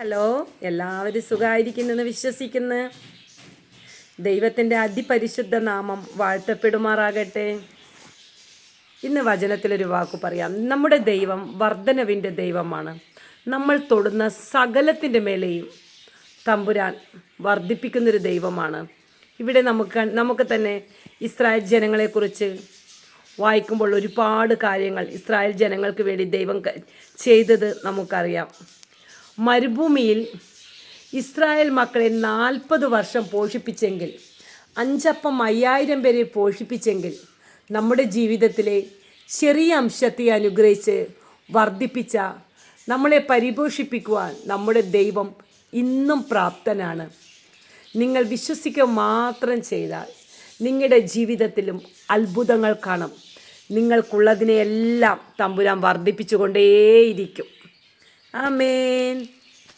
Hello, എല്ലാവരും സുഖമായിരിക്കുന്നെന്ന് വിശ്വസിക്കുന്നു. ദൈവത്തിൻ്റെ അതിപരിശുദ്ധ നാമം വാഴ്ത്തപ്പെടുമാറാകട്ടെ. ഇന്ന് വചനത്തിലൊരു വാക്ക് പറയാം. നമ്മുടെ ദൈവം വർധനവിൻ്റെ ദൈവമാണ്. നമ്മൾ തൊടുന്ന സകലത്തിൻ്റെ മേലെയും തമ്പുരാൻ വർദ്ധിപ്പിക്കുന്നൊരു ദൈവമാണ്. ഇവിടെ നമുക്ക് തന്നെ ഇസ്രായേൽ ജനങ്ങളെക്കുറിച്ച് വായിക്കുമ്പോൾ ഒരുപാട് കാര്യങ്ങൾ ഇസ്രായേൽ ജനങ്ങൾക്ക് വേണ്ടി ദൈവം ചെയ്തത് നമുക്കറിയാം. മരുഭൂമിയിൽ ഇസ്രായേൽ മക്കളെ 40 വർഷം പോഷിപ്പിച്ചെങ്കിൽ, 5,5000 പേരെ പോഷിപ്പിച്ചെങ്കിൽ, നമ്മുടെ ജീവിതത്തിലെ ചെറിയ അംശത്തെ അനുഗ്രഹിച്ച് വർദ്ധിപ്പിച്ച നമ്മളെ പരിപോഷിപ്പിക്കുവാൻ നമ്മുടെ ദൈവം ഇന്നും പ്രാപ്തനാണ്. നിങ്ങൾ വിശ്വസിക്കുക മാത്രം ചെയ്താൽ നിങ്ങളുടെ ജീവിതത്തിലും അത്ഭുതങ്ങൾ കാണും. നിങ്ങൾക്കുള്ളതിനെയെല്ലാം തമ്പുരാൻ വർദ്ധിപ്പിച്ചു കൊണ്ടേയിരിക്കും. ആമേൻ.